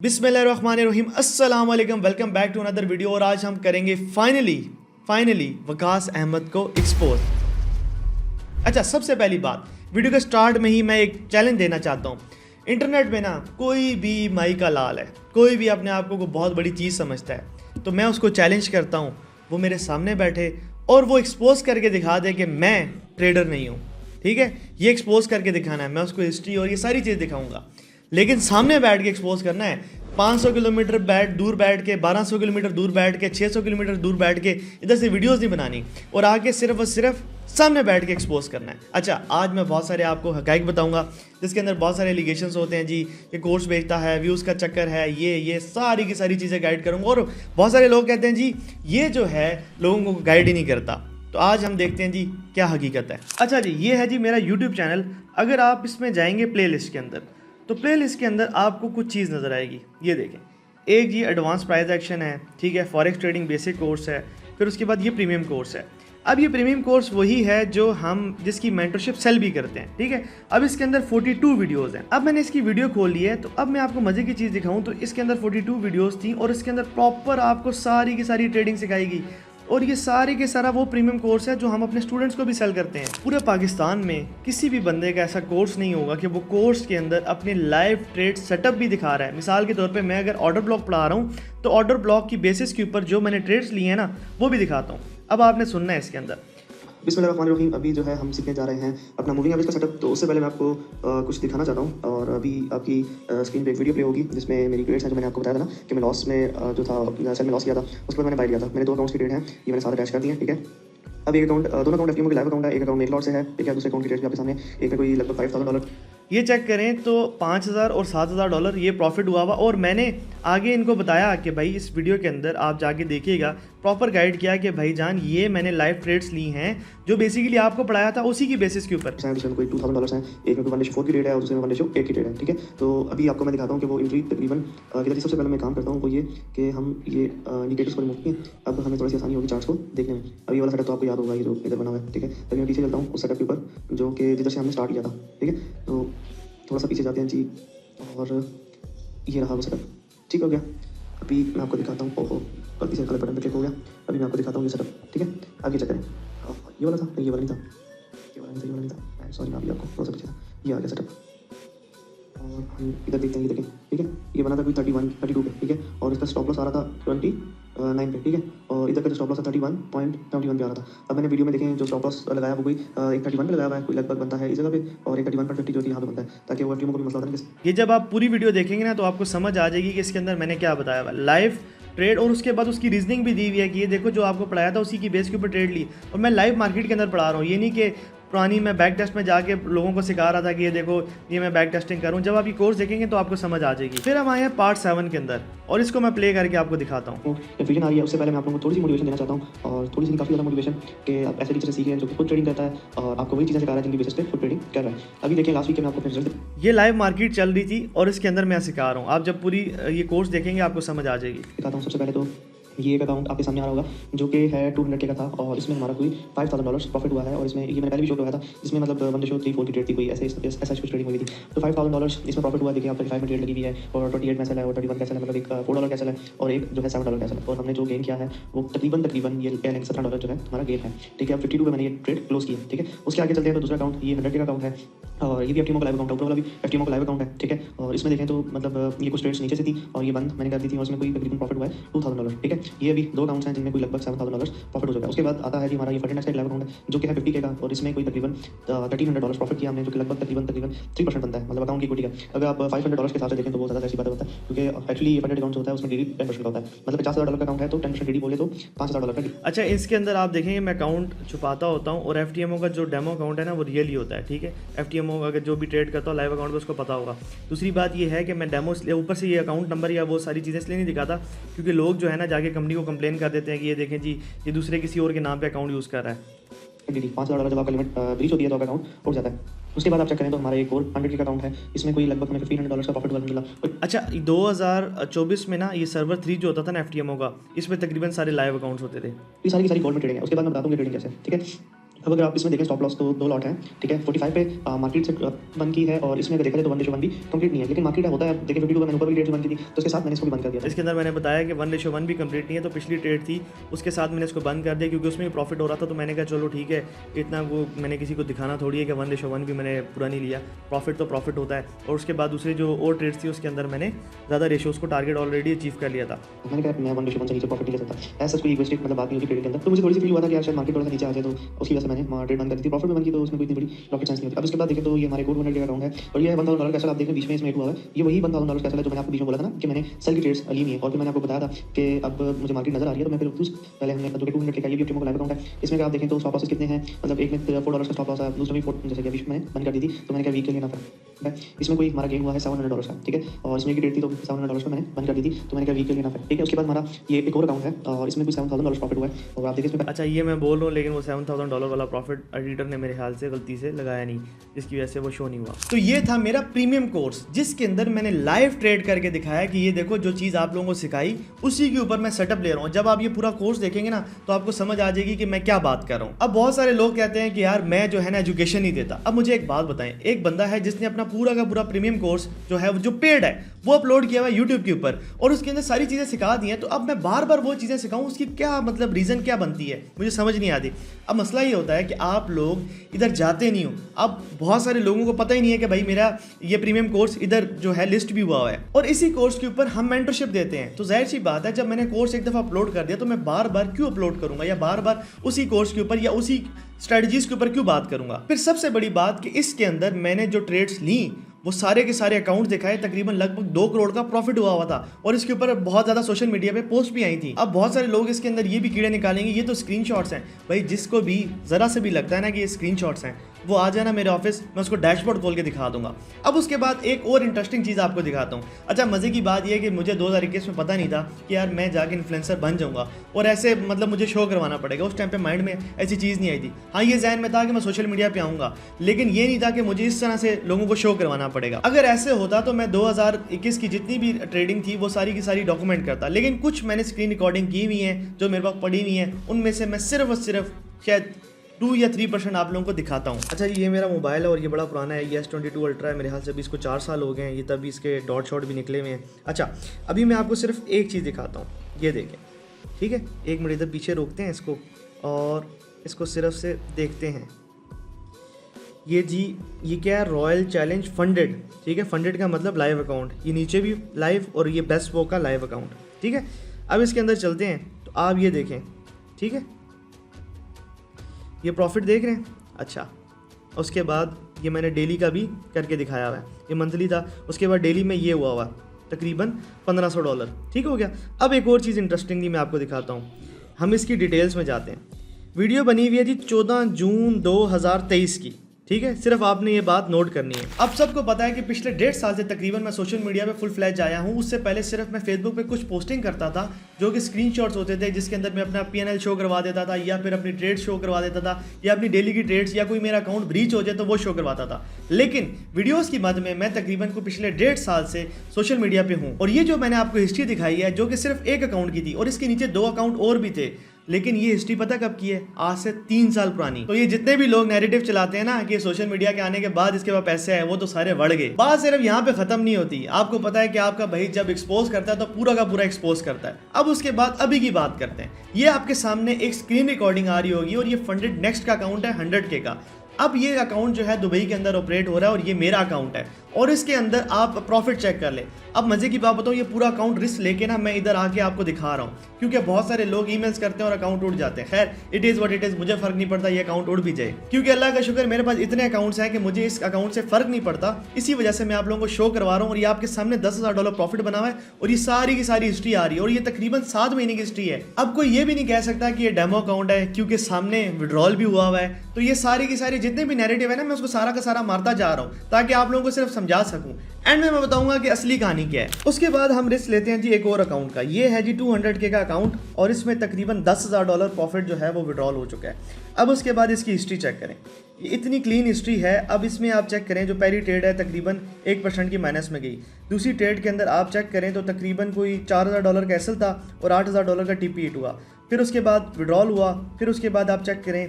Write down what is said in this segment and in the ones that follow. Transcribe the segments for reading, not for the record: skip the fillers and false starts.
बिस्मिल्लाहिर्रहमानिर्रहीम अस्सलाम वालेकुम, welcome back to another video. और आज हम करेंगे फाइनली वकास अहमद को एक्सपोज। अच्छा, सबसे पहली बात, वीडियो के स्टार्ट में ही मैं एक चैलेंज देना चाहता हूँ। इंटरनेट में ना कोई भी माई का लाल है, कोई भी अपने आप को बहुत बड़ी चीज़ समझता है, तो मैं उसको चैलेंज करता हूँ वो मेरे सामने बैठे और वो एक्सपोज करके दिखा दे कि मैं ट्रेडर नहीं हूँ। ठीक है, ये एक्सपोज करके दिखाना है, मैं उसको हिस्ट्री और ये सारी चीज़ दिखाऊंगा। लेकिन सामने बैठ के एक्सपोज करना है। 500 किलोमीटर दूर बैठ के, 1200 किलोमीटर दूर बैठ के, 600 किलोमीटर दूर बैठ के इधर से वीडियोस नहीं बनानी और आगे सिर्फ और सिर्फ सामने बैठ के एक्सपोज करना है। अच्छा, आज मैं बहुत सारे आपको हकाइक बताऊंगा जिसके अंदर बहुत सारे एलिगेशंस होते हैं जी, ये कोर्स बेचता है, व्यूज़ का चक्कर है, ये सारी की सारी चीज़ें गाइड करूँगा। और बहुत सारे लोग कहते हैं जी ये जो है लोगों को गाइड ही नहीं करता। तो आज हम देखते हैं जी क्या हकीकत है। अच्छा जी, ये है जी मेरा यूट्यूब चैनल। अगर आप इसमें जाएंगे प्लेलिस्ट के अंदर, तो प्लेलिस्ट के अंदर आपको कुछ चीज़ नज़र आएगी। ये देखें, एक जी एडवांस प्राइस एक्शन है, ठीक है, फॉरेक्स ट्रेडिंग बेसिक कोर्स है, फिर उसके बाद ये प्रीमियम कोर्स है। अब ये प्रीमियम कोर्स वही है जो हम जिसकी मेंटरशिप सेल भी करते हैं, ठीक है। अब इसके अंदर 42 वीडियोस हैं। अब मैंने इसकी वीडियो खोल ली है, तो अब मैं आपको मज़े की चीज़ दिखाऊं तो इसके अंदर 42 वीडियोस थी और इसके अंदर प्रॉपर आपको सारी की सारी ट्रेडिंग सिखाएगी। और ये सारे के सारा वो प्रीमियम कोर्स है जो हम अपने स्टूडेंट्स को भी सेल करते हैं। पूरे पाकिस्तान में किसी भी बंदे का ऐसा कोर्स नहीं होगा कि वो कोर्स के अंदर अपने लाइव ट्रेड सेटअप भी दिखा रहा है। मिसाल के तौर पे मैं अगर ऑर्डर ब्लॉक पढ़ा रहा हूँ तो ऑर्डर ब्लॉक की बेसिस के ऊपर जो मैंने ट्रेड्स लिए हैं ना वो भी दिखाता हूँ। अब आपने सुनना है इसके अंदर। बिस्मिल्लाहिर्रहमानिर्रहीम। अभी जो है हम सीखने जा रहे हैं अपना मूविंग एवरेज का सेटअप। तो उससे पहले मैं आपको कुछ दिखाना चाहता हूँ। और अभी आपकी स्क्रीन पे एक वीडियो प्ले होगी जिसमें मेरी ट्रेड्स हैं जो मैंने आपको बताया था ना कि मैं लॉस में जो था सेल में लॉस किया था, उसके बाद मैंने बाय किया था। मेरे 2 अकाउंट्स की ट्रेड हैं, ये मैंने साथ अटैच कर दिए हैं, ठीक है। अब एक अकाउंट, दोनों अकाउंट एफटीएमओ के लाइव अकाउंट है। एक अकाउंट एक लॉट से है, ठीक है। दूसरे अकाउंट की ट्रेड भी आपके सामने, एक में कोई लगभग $5000 ये चेक करें तो $5000 और $7000 ये प्रॉफिट हुआ हुआ। और मैंने आगे इनको बताया कि भाई इस वीडियो के अंदर आप जाके देखिएगा, प्रॉपर गाइड किया कि भाई जान ये मैंने लाइव ट्रेड्स ली हैं जो बेसिकली आपको पढ़ाया था उसी की बेसिस के ऊपर। जिसमें कोई $2000 हैं, एक में कोई 1:4 की ट्रेड है और दूसरे में 1:8 की ट्रेड है, ठीक है। तो अभी आपको मैं दिखाता हूँ कि वो एंट्री तकरीबन किधर। सबसे पहले मैं काम करता हूँ वो ये कि हम ये इंडिकेटर्स को रिमूव किए। अब हमें थोड़ी सी आसानी होगी चार्ट्स को देखने में। अब ये वाला सेटअप तो आपको याद होगा, ये जो इधर बना हुआ है, ठीक है। तभी मैं पीछे चलता हूँ उस सेटअप के ऊपर जो कि जिधर से हमने स्टार्ट किया था, ठीक है। तो थोड़ा सा पीछे जाते हैं जी, और ये रहा वो सेटअप, ठीक हो गया। अभी मैं आपको दिखाता हूँ, ओहो गलती से गलत बटन पे क्लिक हो गया। अभी मैं आपको दिखाता हूँ ये सेटअप, ठीक है। आगे चेक करें, ये वाला था, ये वाला नहीं था, ये वाला नहीं था, ये वाला नहीं था, सॉरी मैं अभी आपको थोड़ा सा पीछे था, ये आ गया सेटअप। और हम इधर देखते हैं, ये देखें, ठीक है। ये बना था कोई 32 पे, ठीक है। और इसका स्टॉप लॉस आ रहा था 29 पे, ठीक है। और इधर का जो स्टॉप लॉस था 31.71 पे आ रहा था। अब मैंने वीडियो में देखें जो स्टॉप लॉस लगाया वो कोई एक 31 पे लगाया हुआ है, कोई लगभग बनता है इस जगह पे, और एक 31.50 जो कि यहाँ पे बनता है, ताकि वो एफटीएमओ को भी मसला होता है। ये जब आप पूरी वीडियो देखेंगे ना तो आपको समझ आ जाएगी कि इसके अंदर मैंने क्या बताया हुआ लाइव ट्रेड। और उसके बाद उसकी रीजनिंग भी दी हुई है कि ये देखो जो आपको पढ़ाया था उसी की बेस के ऊपर ट्रेड ली। और मैं लाइव मार्केट के अंदर पढ़ा रहा हूँ, ये नहीं कि पुरानी मैं बैक टेस्ट में जाके लोगों को सिखा रहा था कि ये देखो ये मैं बैक टेस्टिंग करूँ। जब आप ये कोर्स देखेंगे तो आपको समझ आ जाएगी। फिर हम आए हैं पार्ट 7 के अंदर और इसको मैं प्ले करके आपको दिखाता हूँ। विजन आ रही है। उससे पहले मैं आप लोगों को थोड़ी सी मोटिवेशन देना चाहता हूँ, और थोड़ी सी काफ़ी ज़्यादा मोटिवेशन कि आप ऐसे टीचर से सीखें जो खुद ट्रेडिंग करता है और आपको वही चीज़ें सिखा रहा है जिनकी बेसिस पे खुद ट्रेडिंग कर रहा है। अभी देखिए लास्ट वीक के मैं आपको रिजल्ट, ये लाइव मार्केट चल रही थी और इसके अंदर मैं सिखा रहा हूँ। आप जब पूरी ये कोर्स देखेंगे आपको समझ आ जाएगी। दिखाता हूँ। सबसे पहले तो ये एक अकाउंट आपके सामने आ रहा होगा जो कि है 200 का था, और इसमें हमारा कोई $5000 प्रॉफिट हुआ है। और इसमें ये मैंने पहले भी शो करवाया था, जिसमें मतलब 1:3 की ट्रेड थी, कोई ऐसा कुछ ट्रेडिंग हुई थी। तो $5000 इसमें प्रॉफिट हुआ। देखिए आप 35 में ट्रेड लगी हुई है, और 28 में सेल है, और 31 कैसल है, मतलब एक $4 कैसल है, और एक जो है $7 कैसल है। और हमने जो गेन किया है वो तकरीबन ये $17 जो है हमारा गेन है, ठीक है। अब 52 पे मैंने ये ट्रेड क्लोज किया, ठीक है। उसके आगे चलते हैं तो दूसरा अकाउंट, ये 100 का अकाउंट है, और ये भी एफटीएमओ का लाइव अकाउंट है, ऊपर वाला भी एफटीएमओ का लाइव अकाउंट है, ठीक है। और इसमें देखें तो मतलब ये कुछ ट्रेड्स नीचे से थी और ये बंद मैंने कर दी थी, और इसमें कोई तकरीबन प्रॉफिट हुआ है $2000, ठीक है। ये भी 2 अकाउंट्स हैं जिनमें कोई लगभग $7000 प्रॉफिट हो चुका है। उसके बाद आता है जी हमारा ये फर्टिनेक्स का लाइव अकाउंट है जो कि है 50K का, और इसमें कोई तकरीबन $1300 प्रॉफिट किया हमने, जो कि लगभग तकरीबन 3% बनता है, मतलब अकाउंट की इक्विटी का। अगर आप $500 के हिसाब से देखें तो बहुत ज़्यादा ऐसी बात होता है, क्योंकि एक्चुअली ये फंडेड अकाउंट होता है उसमें डेली 10% होता है, मतलब $50000 का अकाउंट है तो 10% डेली बोले तो $5000 का। अच्छा, इसके अंदर आप देखेंगे मैं अकाउंट छुपाता होता हूँ और एफटीएमओ का जो डेमो अकाउंट है ना वो रियल ही होता है, ठीक है। एफटीएमओ अगर जो भी ट्रेड करता हूँ लाइव अकाउंट पे उसको पता होगा। दूसरी बात ये है कि मैं डेमो इसलिए ऊपर से ये अकाउंट नंबर या वो सारी चीज़ें इसलिए नहीं दिखाता क्योंकि लोग जो है ना जाके कंपनी को कंप्लेन कर देते हैं कि ये देखें जी ये दूसरे किसी और के नाम पे अकाउंट यूज़ कर रहा है। डेली $5000 जब आपका लिमिट ब्रीच होती है तो आपका अकाउंट उड़ जाता है। उसके बाद आप चेक करें तो हमारा एक और 100 का अकाउंट है, इसमें कोई लगभग हमें $1500 का प्रॉफिट मिला। अच्छा, 2024 में ना ये सर्वर 3 जो होता था ना एफटीएमओ का, इसमें तकरीबन सारे लाइव अकाउंट्स होते थे। ये सारी की सारी गोल्ड में ट्रेडिंग है। उसके बाद मैं बताता हूँ ट्रेडिंग कैसे, ठीक है। अब अगर आप इसमें देखें स्टॉप लॉस तो 2 लॉट हैं, ठीक है। 45 पे मार्केट से बंद की है और इसमें अगर देखा जाए तो 1:1 भी कंप्लीट नहीं है, लेकिन मार्केट होता है। आप देखिए 52 का मैंने ऊपर भी ट्रेड बंद की थी, तो उसके साथ मैंने इसको भी बंद कर दिया था। इसके अंदर मैंने बताया कि 1:1 भी कंप्लीट नहीं है, तो पिछली ट्रेड थी उसके साथ मैंने इसको बंद कर दिया क्योंकि उसमें भी प्रॉफिट हो रहा था। तो मैंने कहा चलो ठीक है, इतना वो मैंने किसी को दिखाना थोड़ी है कि 1:1 भी मैंने पूरा नहीं लिया, प्रॉफिट तो प्रॉफिट होता है। और उसके बाद दूसरी जो और ट्रेड्स थी उसके अंदर मैंने ज़्यादा रेशियोज को टारगेट ऑलरेडी अचीव कर लिया था। मैंने कहा मैं 1:1 से नीचे प्रॉफिट नहीं ले सकता, ऐसा कोई इक्विस्टिक मतलब बात नहीं होती ट्रेड के अंदर। तो मुझे थोड़ी सी फील हुआ था कि यार शायद मार्केट थोड़ा सा नीचे आ जाए, तो उसकी वजह से मैंने ट्रेड बंद कर दी थी। प्रॉफिट में बंद की तो उसमें कोई इतनी बड़ी रॉकेट साइंस नहीं होती। अब इसके बाद देखें तो ये हमारे कोड 100 अकाउंट है और ये है $1000 कैसल। आप देखें बीच में इसमें हुआ है, ये वही $1000 कैसल है जो मैंने आपको बीच में बोला था ना कि मैंने सेल की ट्रेड्स ली हुई है। और फिर मैंने आपको बताया था कि अब मुझे मार्केट नजर आ रही है, तो मैं फिर उस पहले हमने जो कि 200 का ये भी लाइव अकाउंट है, इसमें आप देखें तो स्टॉप लॉसेस कितने हैं, मतलब एक में $4 का स्टॉप लॉस है, दूसरा भी 4 जैसे कि अभी मैंने बंद कर दी थी। तो मैंने कहा वीक के लिए ना है, इसमें कोई हमारा गेन हुआ है $700 का, ठीक है। और इसमें की रेट थी तो $700 का मैंने बंद कर दी थी, तो मैंने कहा वीक के लिए ना, ठीक है। उसके बाद हमारा ये एक और अकाउंट है और इसमें भी $7000 प्रॉफिट हुआ है। और आप देखिए इसमें अच्छा ये मैं बोल रहा हूँ, लेकिन वो $7000 वाला प्रॉफिट एडिटर ने मेरे ख्याल से गलती से लगाया नहीं, जिसकी वजह से वो शो नहीं हुआ। तो ये था मेरा प्रीमियम कोर्स जिसके अंदर मैंने लाइव ट्रेड करके दिखाया कि ये देखो जो चीज़ आप लोगों को सिखाई उसी के ऊपर मैं सेटअप ले रहा हूँ। जब आप ये पूरा कोर्स देखेंगे ना तो आपको समझ आ जाएगी कि मैं क्या बात कर रहा हूँ। अब बहुत सारे लोग कहते हैं कि यार मैं जो है ना एजुकेशन नहीं देता। अब मुझे एक बात बताएं, एक बंदा है जिसने अपना पूरा का पूरा प्रीमियम कोर्स जो है जो पेड है वो अपलोड किया हुआ है यूट्यूब के ऊपर और उसके अंदर सारी चीज़ें सिखा दी हैं। तो अब मैं बार बार वो चीज़ें सिखाऊं, उसकी क्या मतलब रीज़न क्या बनती है, मुझे समझ नहीं आती। अब मसला ये होता है कि आप लोग इधर जाते नहीं हो। अब बहुत सारे लोगों को पता ही नहीं है कि भाई मेरा ये प्रीमियम कोर्स इधर जो है लिस्ट भी हुआ है और इसी कोर्स के ऊपर हम मेंटरशिप देते हैं। तो जाहिर सी बात है जब मैंने कोर्स एक दफ़ा अपलोड कर दिया तो मैं बार बार क्यों अपलोड करूंगा या बार बार उसी कोर्स के ऊपर या उसी स्ट्रेटजीज के ऊपर क्यों बात करूंगा। फिर सबसे बड़ी बात कि इसके अंदर मैंने जो ट्रेड्स ली वो सारे के सारे अकाउंट्स दिखाए, तकरीबन लगभग 2 करोड़ का प्रॉफिट हुआ था और इसके ऊपर बहुत ज़्यादा सोशल मीडिया पे पोस्ट भी आई थी। अब बहुत सारे लोग इसके अंदर ये भी कीड़े निकालेंगे ये तो स्क्रीनशॉट्स हैं। भाई जिसको भी ज़रा से भी लगता है ना कि ये स्क्रीनशॉट्स हैं वो आ जाना मेरे ऑफिस, मैं उसको डैशबोर्ड खोल के दिखा दूंगा। अब उसके बाद एक और इंटरेस्टिंग चीज़ आपको दिखाता हूँ। अच्छा मज़े की बात यह है कि मुझे 2021 में पता नहीं था कि यार मैं जाके इन्फ्लुएंसर बन जाऊँगा और ऐसे मतलब मुझे शो करवाना पड़ेगा। उस टाइम पे माइंड में ऐसी चीज़ नहीं आई थी। हाँ ये जहन में था कि मैं सोशल मीडिया पे आऊँगा, लेकिन ये नहीं था कि मुझे इस तरह से लोगों को शो करवाना पड़ेगा। अगर ऐसे होता तो मैं 2021 की जितनी भी ट्रेडिंग थी वो सारी की सारी डॉक्यूमेंट करता, लेकिन कुछ मैंने स्क्रीन रिकॉर्डिंग की हुई है जो मेरे पास पड़ी हुई है, उनमें से मैं सिर्फ और सिर्फ शायद 2 या 3% आप लोगों को दिखाता हूँ। अच्छा ये मेरा मोबाइल है और ये बड़ा पुराना है, ये S22 अल्ट्रा है, मेरे ख्याल से अभी इसको 4 साल हो गए हैं, ये तभी इसके डॉट शॉट भी निकले हुए हैं। अच्छा अभी मैं आपको सिर्फ एक चीज़ दिखाता हूँ, ये देखें, ठीक है। एक मिनट इधर पीछे रोकते हैं इसको और इसको सिर्फ से देखते हैं। ये जी ये क्या है, रॉयल चैलेंज फंडेड, ठीक है। फंडेड का मतलब लाइव अकाउंट, ये नीचे भी लाइव और ये बेस्ट वो का लाइव अकाउंट, ठीक है। अब इसके अंदर चलते हैं तो आप ये देखें, ठीक है, ये प्रॉफिट देख रहे हैं। अच्छा उसके बाद ये मैंने डेली का भी करके दिखाया हुआ है, ये मंथली था, उसके बाद डेली में ये हुआ तकरीबन $1500, ठीक हो गया। अब एक और चीज़ इंटरेस्टिंगली मैं आपको दिखाता हूँ, हम इसकी डिटेल्स में जाते हैं। वीडियो बनी हुई है जी 14 जून 2023 की, ठीक है। सिर्फ आपने ये बात नोट करनी है। अब सबको पता है कि पिछले 1.5 साल से तकरीबन मैं सोशल मीडिया पे फुल फ्लैज आया हूँ। उससे पहले सिर्फ मैं फेसबुक पे कुछ पोस्टिंग करता था जो कि स्क्रीनशॉट्स होते थे, जिसके अंदर मैं अपना PNL शो करवा देता था या फिर अपनी ट्रेड शो करवा देता था या अपनी डेली की ट्रेड्स या कोई मेरा अकाउंट ब्रीच हो जाए तो वो शो करवाता था। लेकिन वीडियोज़ की मद में मैं तकरीबन को पिछले 1.5 साल से सोशल मीडिया पर हूँ और ये जो मैंने आपको हिस्ट्री दिखाई है जो कि सिर्फ एक अकाउंट की थी और इसके नीचे 2 अकाउंट और भी थे, लेकिन ये हिस्ट्री पता कब की है, आज से 3 साल पुरानी। तो ये जितने भी लोग नैरेटिव चलाते हैं ना कि सोशल मीडिया के आने के बाद इसके पास पैसे है, वो तो सारे बढ़ गए। बात सिर्फ यहाँ पे खत्म नहीं होती। आपको पता है कि आपका भाई जब एक्सपोज करता है तो पूरा का पूरा एक्सपोज करता है। अब उसके बाद अभी की बात करते हैं। ये आपके सामने एक स्क्रीन रिकॉर्डिंग आ रही होगी और ये फंडेड नेक्स्ट का अकाउंट है 100K का। अब ये अकाउंट जो है दुबई के अंदर ऑपरेट हो रहा है और ये मेरा अकाउंट है और इसके अंदर आप प्रॉफिट चेक कर ले। अब मजे की बात बताऊँ, ये पूरा अकाउंट रिस्क लेके ना मैं इधर आके आपको दिखा रहा हूँ क्योंकि बहुत सारे लोग ईमेल्स करते हैं और अकाउंट उड़ जाते हैं। खैर it is what it is, मुझे फर्क नहीं पड़ता ये अकाउंट उड़ भी जाए, क्योंकि अल्लाह का शुक्र मेरे पास इतने अकाउंट्स हैं कि मुझे इस अकाउंट से फर्क नहीं पड़ता। इसी वजह से मैं आप लोगों को शो करवा रहा हूँ और ये आपके सामने $10,000 प्रॉफिट बना हुआ है और ये सारी की सारी हिस्ट्री आ रही है और ये तकरीबन 7 महीने की हिस्ट्री है। अब कोई ये भी नहीं कह सकता कि ये डेमो अकाउंट है क्योंकि सामने विड्रॉल भी हुआ हुआ है। तो ये सारी की सारी जितने भी नैरेटिव है ना मैं उसको सारा का सारा मारता जा रहा हूँ ताकि आप लोगों को सिर्फ समझा सकूँ। एंड में मैं बताऊंगा कि असली कहानी क्या है। उसके बाद हम रिस्क लेते हैं जी एक और अकाउंट का। ये है जी 200K का अकाउंट और इसमें तकरीबन $10,000 प्रॉफिट जो है वो विड्रॉल हो चुका है। अब उसके बाद इसकी हिस्ट्री चेक करें, ये इतनी क्लीन हिस्ट्री है। अब इसमें आप चेक करें जो पहली ट्रेड है तकरीबन 1% की माइनस में गई। दूसरी ट्रेड के अंदर आप चेक करें तो तकरीबन कोई $4,000 का एसल था और $8,000 का TP हिट हुआ। फिर उसके बाद विड्रॉल हुआ। फिर उसके बाद आप चेक करें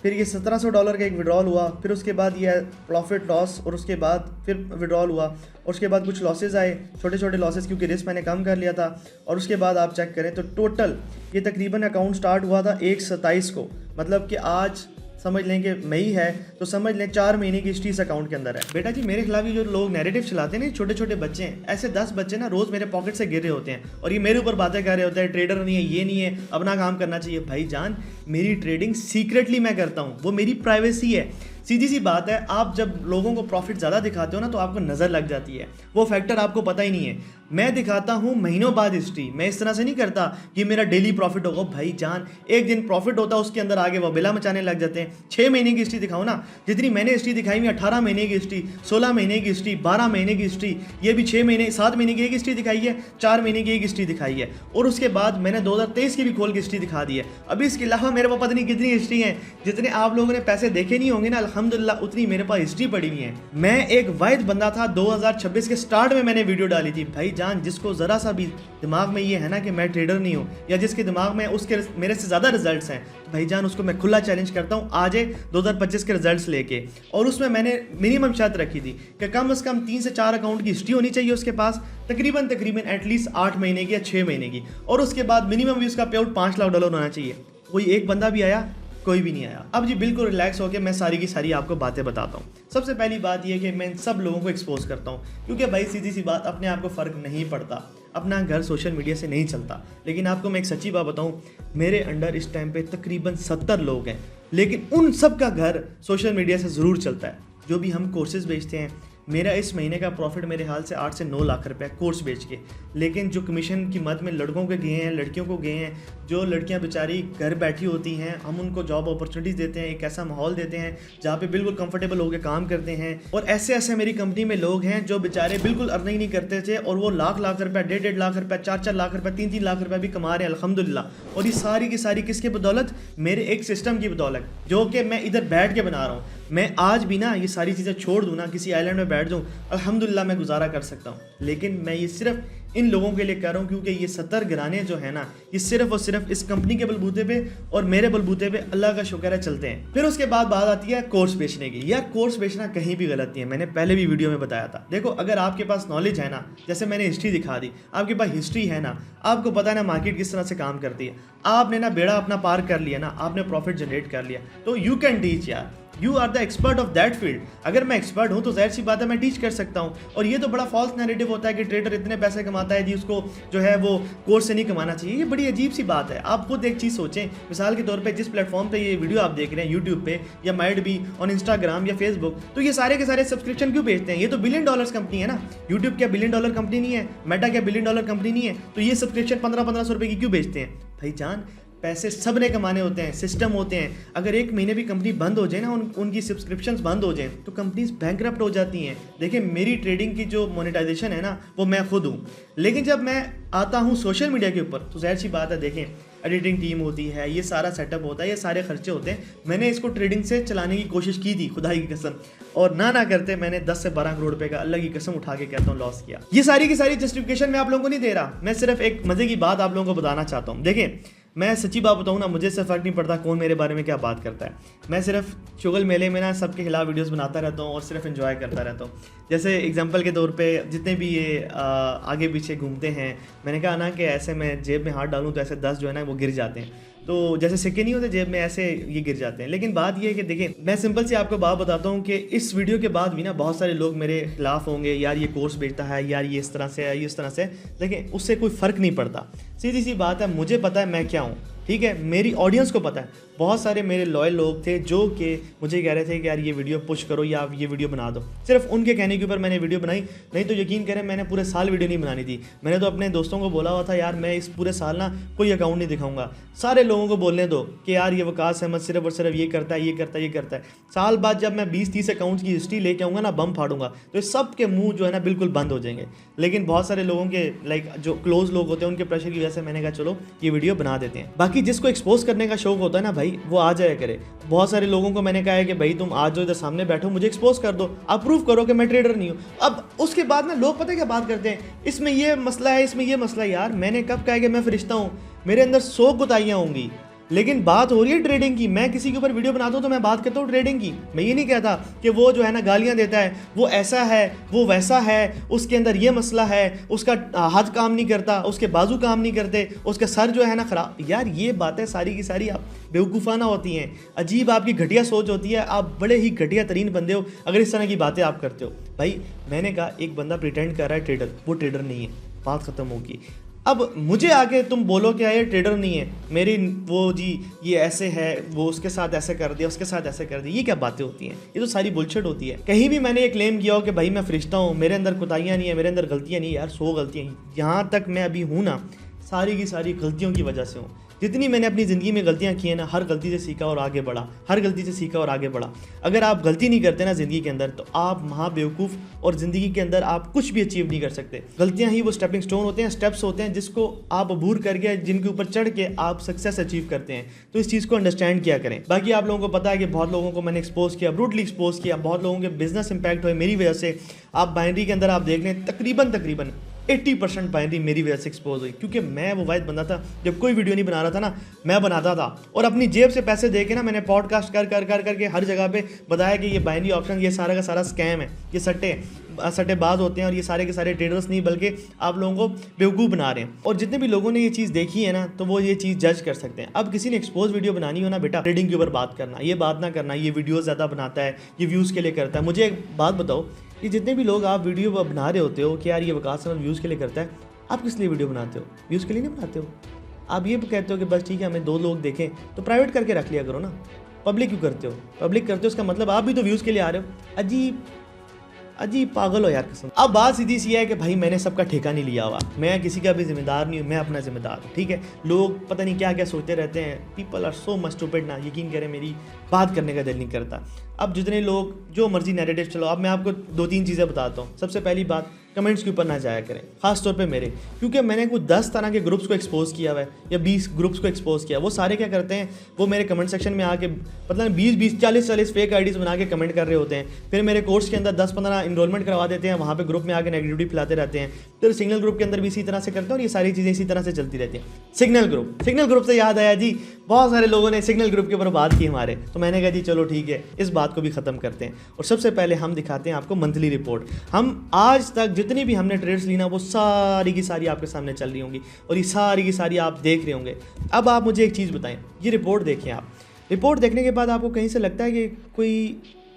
फिर ये $1700 का एक विड्रॉल हुआ, फिर उसके बाद ये प्रॉफिट लॉस, और उसके बाद फिर विड्रॉल हुआ, और उसके बाद कुछ लॉसेज आए, छोटे छोटे लॉसेज, क्योंकि रिस्क मैंने कम कर लिया था। और उसके बाद आप चेक करें तो टोटल ये तकरीबन अकाउंट स्टार्ट हुआ था 1/27 को, मतलब कि आज समझ लें कि मई है तो समझ लें 4 महीने की हिस्ट्री इस अकाउंट के अंदर है। बेटा जी मेरे खिलाफ ये जो लोग नैरेटिव चलाते हैं ना, छोटे छोटे बच्चे हैं, ऐसे 10 बच्चे ना रोज़ मेरे पॉकेट से गिर रहे होते हैं और ये मेरे ऊपर बातें कर रहे होते हैं, ट्रेडर नहीं है, ये नहीं है, अपना काम करना चाहिए। भाई जान, मेरी ट्रेडिंग सीक्रेटली मैं करता हूँ, वो मेरी प्राइवेसी है। सीधी सी बात है, आप जब लोगों को प्रॉफिट ज़्यादा दिखाते हो ना तो आपको नज़र लग जाती है, वो फैक्टर आपको पता ही नहीं है। मैं दिखाता हूँ महीनों बाद हिस्ट्री, मैं इस तरह से नहीं करता कि मेरा डेली प्रॉफिट होगा। भाई जान, एक दिन प्रॉफिट होता है उसके अंदर आगे वो बिला मचाने लग जाते हैं। 6 महीने की हिस्ट्री दिखाओ ना, जितनी मैंने हिस्ट्री दिखाई हुई, 18 महीने की हिस्ट्री, 16 महीने की हिस्ट्री, 12 महीने की हिस्ट्री, ये भी 6 महीने 7 महीने की एक हिस्ट्री दिखाई है, 4 महीने की एक हिस्ट्री दिखाई है, और उसके बाद मैंने 2023 की भी खोल की हिस्ट्री दिखा दी है। अभी इसके अलावा मेरे पास पता नहीं कितनी हिस्ट्री है, जितने आप लोगों ने पैसे देखे नहीं होंगे ना, अल्हम्दुलिल्लाह उतनी मेरे पास हिस्ट्री पड़ी हुई है। मैं एक वाहिद बंदा था, 2026 के स्टार्ट में मैंने वीडियो डाली थी। भाई जान, जिसको ज़रा सा भी दिमाग में ये है ना कि मैं ट्रेडर नहीं हूँ, या जिसके दिमाग में उसके मेरे से ज़्यादा रिजल्ट्स हैं, तो भाई जान उसको मैं खुला चैलेंज करता हूँ, आ जाए 2025 के रिजल्ट्स लेके। और उसमें मैंने मिनिमम शर्त रखी थी कि कम से कम 3 से 4 अकाउंट की हिस्ट्री होनी चाहिए उसके पास, तकरीबन एटलीस्ट 8 महीने की या 6 महीने की, और उसके बाद मिनिमम भी उसका पे आउट $5 लाख होना चाहिए। कोई एक बंदा भी आया? कोई भी नहीं आया। अब जी बिल्कुल रिलैक्स होकर मैं सारी की सारी आपको बातें बताता हूँ। सबसे पहली बात यह कि मैं इन सब लोगों को एक्सपोज करता हूँ, क्योंकि भाई सीधी सी बात, अपने आप को फ़र्क नहीं पड़ता, अपना घर सोशल मीडिया से नहीं चलता। लेकिन आपको मैं एक सच्ची बात बताऊँ, मेरे अंडर इस टाइम पे तकरीबन 70 लोग हैं, लेकिन उन सब का घर सोशल मीडिया से ज़रूर चलता है। जो भी हम कोर्सेज बेचते हैं, मेरा इस महीने का प्रॉफिट मेरे हाल से 8 से 9 लाख रुपए कोर्स बेच के। लेकिन जो कमीशन की मद में लड़कों के गए हैं, लड़कियों को गए हैं, जो लड़कियां बेचारी घर बैठी होती हैं, हम उनको जॉब अपॉर्चुनिटीज़ देते हैं, एक ऐसा माहौल देते हैं जहाँ पे बिल्कुल कंफर्टेबल होकर काम करते हैं। और ऐसे ऐसे मेरी कंपनी में लोग हैं जो बेचारे बिल्कुल अर्निंग नहीं करते थे, और वो लाख लाख रुपये, 1.5 लाख रुपये, 4 लाख रुपये, 3 लाख रुपये भी कमा रहे हैं अल्हम्दुलिल्लाह। और ये सारी की सारी किसके बदौलत? मेरे एक सिस्टम की बदौलत, जो कि मैं इधर बैठ के बना रहा हूँ। मैं आज भी ना ये सारी चीज़ें छोड़ दूँ ना, किसी आइलैंड में बैठ जाऊँ, अल्हम्दुलिल्लाह मैं गुजारा कर सकता हूँ। लेकिन मैं ये सिर्फ इन लोगों के लिए कर रहा हूँ, क्योंकि ये 70 घराने जो है ना, ये सिर्फ और सिर्फ इस कंपनी के बलबूते पे और मेरे बलबूते पे अल्लाह का शुक्र है चलते हैं। फिर उसके बाद बात आती है कोर्स बेचने की। यार कोर्स बेचना कहीं भी गलत नहीं है, मैंने पहले भी वीडियो में बताया था। देखो, अगर आपके पास नॉलेज है ना, जैसे मैंने हिस्ट्री दिखा दी, आपके पास हिस्ट्री है ना, आपको पता है ना मार्केट किस तरह से काम करती है, आपने ना बेड़ा अपना पार कर लिया ना, आपने प्रॉफिट जनरेट कर लिया, तो यू कैन टीच यार, you are the expert of that field. अगर मैं एक्सपर्ट हूँ तो जाहिर सी बात है मैं टीच कर सकता हूँ। और ये तो बड़ा फॉल्स नैरेटिव होता है कि ट्रेडर इतने पैसे कमाता है जी, उसको जो है वो कोर्स से नहीं कमाना चाहिए। ये बड़ी अजीब सी बात है। आप खुद एक चीज़ सोचें, मिसाल के तौर पे जिस प्लेटफॉर्म पे ये वीडियो आप देख रहे हैं, यूट्यूब पे या माइड भी, और इंस्टाग्राम या फेसबुक, तो ये सारे के सारे सब्सक्रिप्शन क्यों बेचते हैं? ये तो $1 बिलियन कंपनी है ना। यूट्यूब क्या $1 बिलियन कंपनी नहीं है? मेटा क्या $1 बिलियन कंपनी नहीं है? तो ये सब्सक्रिप्शन 1500 रुपये की क्यों बेचते हैं? भाई जान, पैसे सब ने कमाने होते हैं, सिस्टम होते हैं। अगर एक महीने भी कंपनी बंद हो जाए ना, उनकी सब्सक्रिप्शंस बंद हो जाएं, तो कंपनीज बैंकरप्ट हो जाती हैं। देखिए, मेरी ट्रेडिंग की जो मोनेटाइजेशन है ना, वो मैं खुद हूँ। लेकिन जब मैं आता हूँ सोशल मीडिया के ऊपर, तो जाहिर सी बात है, देखें एडिटिंग टीम होती है, ये सारा सेटअप होता है, ये सारे खर्चे होते हैं। मैंने इसको ट्रेडिंग से चलाने की कोशिश की थी, खुदाई की कसम, और ना करते मैंने 10 से 12 करोड़ रुपए का अल्लाह की कसम उठा के कहता हूँ लॉस किया। ये सारी की सारी जस्टिफिकेशन मैं आप लोगों को नहीं दे रहा, मैं सिर्फ एक मजे की बात आप लोगों को बताना चाहता हूँ। देखें, मैं सच्ची बात बताऊँ ना, मुझे से फ़र्क नहीं पड़ता कौन मेरे बारे में क्या बात करता है। मैं सिर्फ शुगल मेले में ना सबके खिलाफ वीडियोस बनाता रहता हूँ और सिर्फ एंजॉय करता रहता हूँ। जैसे एग्जांपल के तौर पे जितने भी ये आगे पीछे घूमते हैं, मैंने कहा ना कि ऐसे मैं जेब में हाथ डालूँ तो ऐसे 10 जो है ना वो गिर जाते हैं। तो जैसे सिक्के नहीं होते जेब में, ऐसे ये गिर जाते हैं। लेकिन बात ये है कि देखें, मैं सिंपल सी आपको बात बताता हूँ कि इस वीडियो के बाद भी ना बहुत सारे लोग मेरे खिलाफ होंगे, यार ये कोर्स बेचता है, यार ये इस तरह से है, ये इस तरह से। लेकिन उससे कोई फ़र्क नहीं पड़ता। सीधी सी बात है, मुझे पता है मैं क्या हूँ, ठीक है, मेरी ऑडियंस को पता है। बहुत सारे मेरे लॉयल लोग थे जो कि मुझे कह रहे थे कि यार ये वीडियो पुश करो या आप ये वीडियो बना दो। सिर्फ उनके कहने के ऊपर मैंने वीडियो बनाई, नहीं तो यकीन करें मैंने पूरे साल वीडियो नहीं बनानी थी। मैंने तो अपने दोस्तों को बोला हुआ था, यार मैं इस पूरे साल ना कोई अकाउंट नहीं दिखाऊंगा, सारे लोगों को बोलने दो कि यार ये वकास अहमद सिर्फ और सिर्फ ये करता है, ये करता है, ये करता है। साल बाद जब मैं 20-30 अकाउंट्स की हिस्ट्री लेके आऊँगा ना, बम फाड़ूंगा, तो सब के मुँह जो है ना बिल्कुल बंद हो जाएंगे। लेकिन बहुत सारे लोगों के लाइक जो क्लोज लोग होते हैं, उनके प्रेशर की वजह से मैंने कहा चलो ये वीडियो बना देते हैं। बाकी जिसको एक्सपोज करने का शौक होता है ना भाई, वो आ जाया करे। बहुत सारे लोगों को मैंने कहा है कि भाई तुम आज जो इधर सामने बैठो, मुझे एक्सपोज कर दो, आप प्रूव करो कि मैं ट्रेडर नहीं हूँ। अब उसके बाद ना लोग पता है क्या बात करते हैं, इसमें ये मसला है, इसमें ये मसला है। यार मैंने कब कहा कि मैं फरिश्ता हूँ? मेरे अंदर 100 गुताइयाँ होंगी, लेकिन बात हो रही है ट्रेडिंग की। मैं किसी के ऊपर वीडियो बनाता हूँ तो मैं बात करता हूँ ट्रेडिंग की। मैं ये नहीं कहता कि वो जो है ना गालियाँ देता है, वो ऐसा है, वो वैसा है, उसके अंदर ये मसला है, उसका हाथ काम नहीं करता, उसके बाजू काम नहीं करते, उसका सर जो है ना खराब। यार ये बातें सारी की सारी आप बेवकूफ़ाना होती हैं, अजीब आपकी घटिया सोच होती है। आप बड़े ही घटिया तरीन बंदे हो अगर इस तरह की बातें आप करते हो। भाई मैंने कहा एक बंदा प्रिटेंड कर रहा है ट्रेडर, वो ट्रेडर नहीं है, बात ख़त्म होगी। अब मुझे आके तुम बोलो क्या ये ट्रेडर नहीं है, मेरी वो जी ये ऐसे है, वो उसके साथ ऐसे कर दिया, उसके साथ ऐसे कर दिया, ये क्या बातें होती हैं? ये तो सारी बुलशिट होती है। कहीं भी मैंने ये क्लेम किया हो कि भाई मैं फरिश्ता हूँ, मेरे अंदर कोताहियाँ नहीं है, मेरे अंदर गलतियाँ नहीं है, यार 100 गलतियाँ हैं। यहाँ तक मैं अभी हूँ ना, सारी की सारी गलतियों की वजह से हूँ। जितनी मैंने अपनी ज़िंदगी में गलतियाँ की हैं ना, हर गलती से सीखा और आगे बढ़ा, हर गलती से सीखा और आगे बढ़ा। अगर आप गलती नहीं करते ना ज़िंदगी के अंदर, तो आप महा बेवकूफ़ और ज़िंदगी के अंदर आप कुछ भी अचीव नहीं कर सकते। गलतियाँ ही वो स्टेपिंग स्टोन होते हैं, स्टेप्स होते हैं जिसको आप अबूर करके, जिनके ऊपर चढ़ के आप सक्सेस अचीव करते हैं। तो इस चीज़ को अंडरस्टैंड किया करें। बाकी आप लोगों को पता है कि बहुत लोगों को मैंने एक्सपोज किया, ब्रूटली एक्सपोज किया, बहुत लोगों के बिजनेस इंपैक्ट हुए मेरी वजह से। आप बाइनरी के अंदर आप देख लें, तकरीबन 80% बाइनरी मेरी वजह से एक्सपोज हुई, क्योंकि मैं वो वाहिद बंदा था जब कोई वीडियो नहीं बना रहा था ना, मैं बनाता था और अपनी जेब से पैसे दे के ना मैंने पॉडकास्ट करके हर जगह पे बताया कि ये बाइनरी ऑप्शन ये सारा का सारा स्कैम है, ये सट्टेबाज होते हैं और ये सारे के सारे ट्रेडर्स नहीं बल्कि आप लोगों को बेवकूफ़ बना रहे हैं। और जितने भी लोगों ने ये चीज़ देखी है ना, तो वो ये चीज़ जज कर सकते हैं। अब किसी ने एक्सपोज वीडियो बनानी हो ना बेटा, ट्रेडिंग के ऊपर बात करना, ये बात ना करना ये वीडियो ज़्यादा बनाता है, ये व्यूज़ के लिए करता है। मुझे एक बात बताओ, ये जितने भी लोग आप वीडियो बना रहे होते हो कि यार ये वकास अहमद व्यूज़ के लिए करता है, आप किस लिए वीडियो बनाते हो? व्यूज़ के लिए नहीं बनाते हो। आप ये कहते हो कि बस ठीक है हमें 2 लोग देखें, तो प्राइवेट करके रख लिया करो ना। पब्लिक क्यों करते हो? पब्लिक करते हो उसका मतलब आप भी तो व्यूज़ के लिए आ रहे हो। अजीब पागल हो यार कसम। अब बात सीधी सी है कि भाई मैंने सबका ठेका नहीं लिया हुआ, मैं किसी का भी जिम्मेदार नहीं हूँ, मैं अपना जिम्मेदार हूँ। ठीक है, लोग पता नहीं क्या क्या सोचते रहते हैं। People are so much stupid ना, यकीन करें मेरी बात करने का दिल नहीं करता। अब जितने लोग जो मर्जी नैरेटिव चलो, अब मैं आपको 2-3 चीज़ें बताता हूँ। सबसे पहली बात, कमेंट्स के ऊपर ना जाया करें, खास तौर पे मेरे, क्योंकि मैंने कुछ 10 तरह के ग्रुप्स को एक्सपोज किया हुआ है या 20 ग्रुप्स को एक्सपोज किया। वो सारे क्या करते हैं, वो मेरे कमेंट सेक्शन में आके मतलब 20 40 फेक आईडीज़ बना के कमेंट कर रहे होते हैं। फिर मेरे कोर्स के अंदर 10-15 इनरोलमेंट करवा देते हैं, वहाँ पे ग्रुप में आके नेगेटिविटी फैलाते रहते हैं। फिर सिग्नल ग्रुप के अंदर भी इसी तरह से करते हैं और ये सारी चीज़ें इसी तरह से चलती रहती हैं। सिग्नल ग्रुप से याद आया जी, बहुत सारे लोगों ने सिग्नल ग्रुप के ऊपर बात की हमारे, तो मैंने कहा जी चलो ठीक है, इस बात को भी ख़त्म करते हैं। और सबसे पहले हम दिखाते हैं आपको मंथली रिपोर्ट। हम आज तक जितनी भी हमने ट्रेड्स ली ना, वो सारी की सारी आपके सामने चल रही होंगी और ये सारी की सारी आप देख रहे होंगे। अब आप मुझे एक चीज़ बताएं, ये रिपोर्ट देखें आप। रिपोर्ट देखने के बाद आपको कहीं से लगता है कि कोई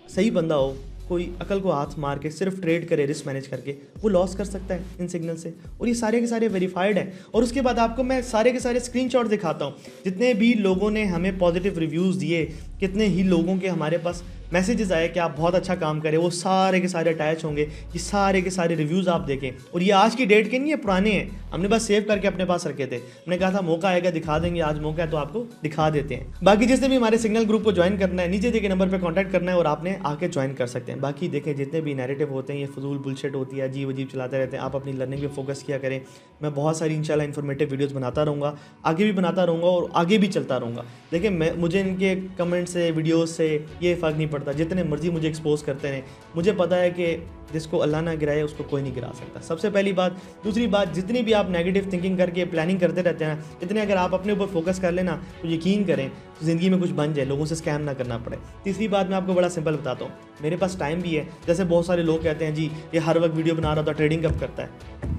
सही बंदा हो, कोई अकल को हाथ मार के सिर्फ ट्रेड करे रिस्क मैनेज करके, वो लॉस कर सकता है इन सिग्नल से। और ये सारे के सारे वेरीफाइड हैं। और उसके बाद आपको मैं सारे के सारे स्क्रीनशॉट दिखाता हूँ। जितने भी लोगों ने हमें पॉजिटिव रिव्यूज़ दिए, कितने ही लोगों के हमारे पास मैसेजेस आए कि आप बहुत अच्छा काम करें, वो सारे के सारे अटैच होंगे। ये सारे के सारे रिव्यूज़ आप देखें। और ये आज की डेट के नहीं है, पुराने हैं, हमने बस सेव करके अपने पास रखे थे। हमने कहा था मौका आएगा दिखा देंगे, आज मौका है तो आपको दिखा देते हैं। बाकी जिसने भी हमारे सिग्नल ग्रुप को ज्वाइन करना है, नीचे दिए गए नंबर पर कॉन्टैक्ट करना है और आपने आके ज्वाइन कर सकते हैं। बाकी देखें जितने भी नैरेटिव होते हैं ये फजूल बुलशिट होती है, अजीब अजीब चलाते रहते हैं। आप अपनी लर्निंग पे फोकस किया करें। मैं बहुत सारी इंशाल्लाह इन्फॉर्मेटिव वीडियोस बनाता रहूँगा, आगे भी बनाता रहूँगा और आगे भी चलता रहूँगा। देखिए मुझे इनके कमेंट से, वीडियोस से ये फ़र्क नहीं पड़ता, जितने मर्जी मुझे एक्सपोज करते हैं। मुझे पता है कि जिसको अल्लाह ना गिराए उसको कोई नहीं गिरा सकता, सबसे पहली बात। दूसरी बात, जितनी भी आप नेगेटिव थिंकिंग करके प्लानिंग करते रहते हैं, इतने अगर आप अपने ऊपर फोकस कर लेना तो यकीन करें तो ज़िंदगी में कुछ बन जाए, लोगों से स्कैम ना करना पड़े। तीसरी बात मैं आपको बड़ा सिंपल बताता हूँ, मेरे पास टाइम भी है। जैसे बहुत सारे लोग कहते हैं जी ये हर वक्त वीडियो बना रहा था, ट्रेडिंग कब करता है?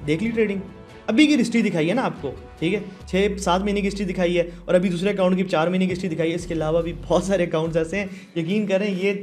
देख ली ट्रेडिंग, अभी की हिस्ट्री दिखाई है ना आपको, ठीक है, 6-7 महीने की हिस्ट्री दिखाई है और अभी दूसरे अकाउंट की 4 महीने की हिस्ट्री दिखाई है। इसके अलावा भी बहुत सारे अकाउंट्स ऐसे हैं, यकीन करें ये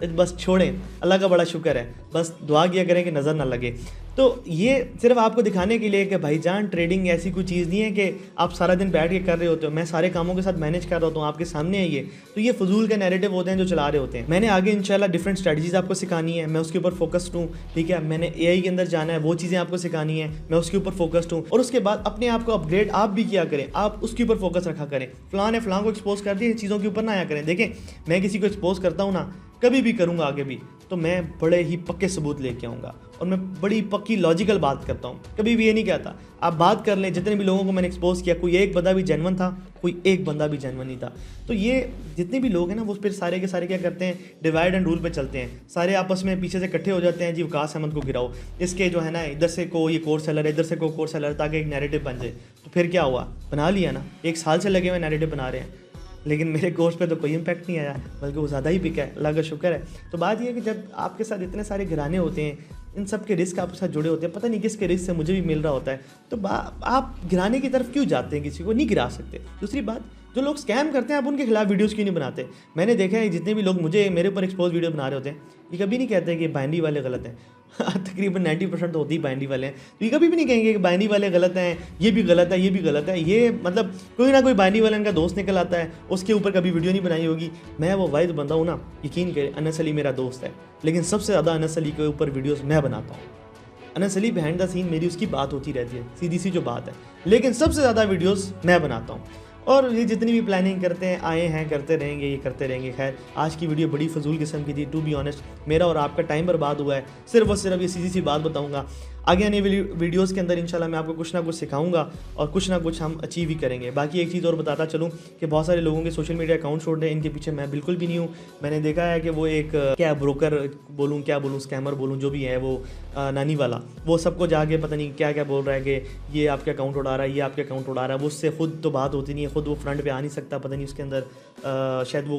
बस छोड़ें, अल्लाह का बड़ा शुक्र है, बस दुआ किया करें कि नज़र ना लगे। तो ये सिर्फ आपको दिखाने के लिए कि भाईजान ट्रेडिंग ऐसी कोई चीज़ नहीं है कि आप सारा दिन बैठ के कर रहे होते हो। मैं सारे कामों के साथ मैनेज कर रहा होता हूँ, आपके सामने है ये। तो ये फजूल के नैरेटिव होते हैं जो चला रहे होते हैं। मैंने आगे इंशाल्लाह डिफरेंट स्ट्रेटजीज आपको सिखानी है, मैं उसके ऊपर फोकस्ड हूँ, ठीक है। मैंने AI के अंदर जाना है, वो चीज़ें आपको सिखानी है, मैं उसके ऊपर फोकस्ड हूँ। और उसके बाद अपने आप को अपग्रेड आप भी किया करें, आप उसके ऊपर फोकस रखा करें। फ़लाँ ने फ़लाँ को एक्सपोज कर दिया, चीज़ों के ऊपर ना आया करें। देखें मैं किसी को एक्सपोज करता हूँ ना, कभी भी करूँगा आगे भी, तो मैं बड़े ही पक्के सबूत लेके आऊँगा और मैं बड़ी पक्की लॉजिकल बात करता हूँ। कभी भी ये नहीं कहता। आप बात कर लें, जितने भी लोगों को मैंने एक्सपोज किया, कोई एक बंदा भी जेन्युइन था, कोई एक बंदा भी जेन्युइन नहीं था। तो ये जितने भी लोग हैं ना, वो फिर सारे के सारे क्या करते हैं, डिवाइड एंड रूल पे चलते हैं। सारे आपस में पीछे से इकट्ठे हो जाते हैं, जी वकास अहमद को गिराओ, इसके जो है ना इधर से को ये कोर्स सेलर है, इधर से को कोर्स सेलर, ताकि एक नैरेटिव बन जाए। तो फिर क्या हुआ, बना लिया ना, 1 साल से लगे हुए नैरेटिव बना रहे हैं। लेकिन मेरे कोर्स पे तो कोई इम्पैक्ट नहीं आया, बल्कि वो ज़्यादा ही बिका है, अल्लाह का शुक्र है। तो बात ये है कि जब आपके साथ इतने सारे घराने होते हैं, इन सब के रिस्क आपके साथ जुड़े होते हैं, पता नहीं किसके रिस्क से मुझे भी मिल रहा होता है, तो आप गिराने की तरफ क्यों जाते हैं? किसी को नहीं गिरा सकते। दूसरी बात, जो लोग स्कैम करते हैं आप उनके खिलाफ वीडियोस क्यों नहीं बनाते? मैंने देखा है जितने भी लोग मेरे ऊपर एक्सपोज वीडियो बना रहे होते हैं, ये कभी नहीं कहते कि बाइनरी वाले गलत हैं। तकरीबन 90% तो होती ही बाइनरी वाले हैं, तो ये कभी भी नहीं कहेंगे कि बाइनरी वाले गलत हैं, ये भी गलत है, ये भी गलत है। ये मतलब कोई ना कोई बाइनरी वाले इनका दोस्त निकल आता है, उसके ऊपर कभी वीडियो नहीं बनाई होगी। मैं वो वाहिद बंदा हूँ ना, यकीन करें, अनस अली मेरा दोस्त है, लेकिन सबसे ज़्यादा अनस अली के ऊपर वीडियोज़ मैं बनाता हूँ। Anas Ali behind the scene मेरी उसकी बात होती रहती है, सीधी सी जो बात है, लेकिन सबसे ज़्यादा वीडियोज़ मैं बनाता हूँ। और ये जितनी भी प्लानिंग करते हैं, आए हैं, करते रहेंगे, ये करते रहेंगे। खैर, आज की वीडियो बड़ी फजूल किस्म की थी, टू बी ऑनेस्ट। मेरा और आपका टाइम बर्बाद हुआ है, सिर्फ और सिर्फ ये सीधी सी बात बताऊंगा। आगे आने वाली वीडियोज़ के अंदर इंशाल्लाह मैं आपको कुछ ना कुछ सिखाऊंगा और कुछ ना कुछ हम अचीव ही करेंगे। बाकी एक चीज़ और बताता चलूँ कि बहुत सारे लोगों के सोशल मीडिया अकाउंट छोड़ दें, इनके पीछे मैं बिल्कुल भी नहीं हूँ। मैंने देखा है कि वो एक क्या ब्रोकर बोलूँ, क्या बोलूँ, स्कैमर बोलूँ, जो भी है वो नानी वाला, वो सबको जाके पता नहीं क्या क्या बोल रहा है कि ये आपके अकाउंट उड़ा रहा है, ये आपके अकाउंट उड़ा रहा है। वो उससे खुद तो बात होती नहीं है, खुद वो फ्रंट पे आ नहीं सकता, पता नहीं उसके अंदर शायद वो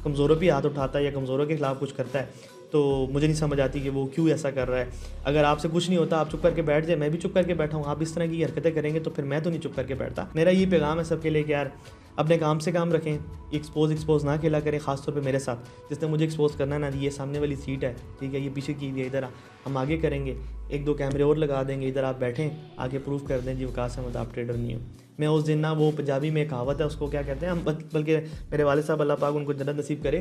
कमज़ोरों पे हाथ उठाता है या कमज़ोरों के खिलाफ कुछ करता है। तो मुझे नहीं समझ आती कि वो क्यों ऐसा कर रहा है। अगर आपसे कुछ नहीं होता, आप चुप करके बैठ जाए, मैं भी चुप करके बैठा हूँ, आप इस तरह की हरकतें करेंगे तो फिर मैं तो नहीं चुप करके बैठता। मेरा ये पैगाम है सबके लिए कि यार अपने काम से काम रखें, एक्सपोज ना खेला करें, ख़ासतौर पे मेरे साथ। जिसने मुझे एक्सपोज करना ना, ये सामने वाली सीट है, ठीक है, ये पीछे की हुई है, इधर हम आगे करेंगे, 1-2 कैमरे और लगा देंगे, इधर आप बैठें, आगे प्रूफ कर दें जी वकास अहमद आप ट्रेडर नहीं हो। मैं उस दिन ना, वो पंजाबी में कहावत है, उसको क्या कहते हैं हम, बल्कि मेरे वाले साहब अल्लाह पाक उनको जन्नत नसीब करे,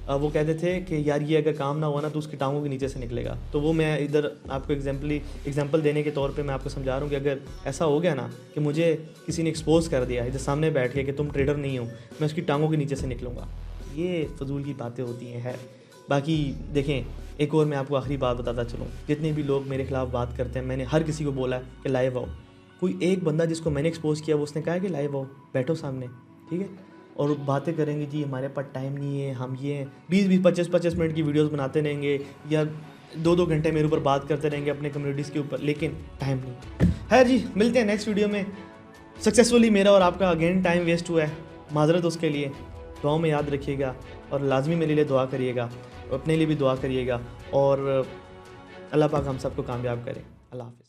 वो कहते थे कि यार ये अगर काम ना हुआ ना तो उसकी टांगों के नीचे से निकलेगा। तो वो मैं इधर आपको एग्जाम्पल देने के तौर पे मैं आपको समझा रहा हूँ कि अगर ऐसा हो गया ना कि मुझे किसी ने एक्सपोज कर दिया इधर सामने बैठ के कि तुम ट्रेडर नहीं हो, मैं उसकी टांगों के नीचे से निकलूँगा। ये फजूल की बातें होती हैं। बाकी देखें, एक और मैं आपको आखिरी बात बताता चलूँ, जितने भी लोग मेरे खिलाफ बात करते हैं, मैंने हर किसी को बोला है कि लाइव आओ। कोई एक बंदा जिसको मैंने एक्सपोज किया वो उसने कहा कि लाइव आओ, बैठो सामने, ठीक है, और बातें करेंगे जी हमारे पास टाइम नहीं है, हम ये 20-20, 25-25 मिनट की वीडियोस बनाते रहेंगे या 2-2 घंटे मेरे ऊपर बात करते रहेंगे अपने कम्युनिटीज़ के ऊपर, लेकिन टाइम नहीं है जी। मिलते हैं नेक्स्ट वीडियो में। सक्सेसफुली मेरा और आपका अगेन टाइम वेस्ट हुआ है, माजरत उसके लिए। दुआ में याद रखिएगा और लाजमी मेरे लिए दुआ करिएगा, अपने लिए भी दुआ करिएगा, और अल्लाह पाक हम सबको कामयाब करे। अल्लाह हाफ़िज़।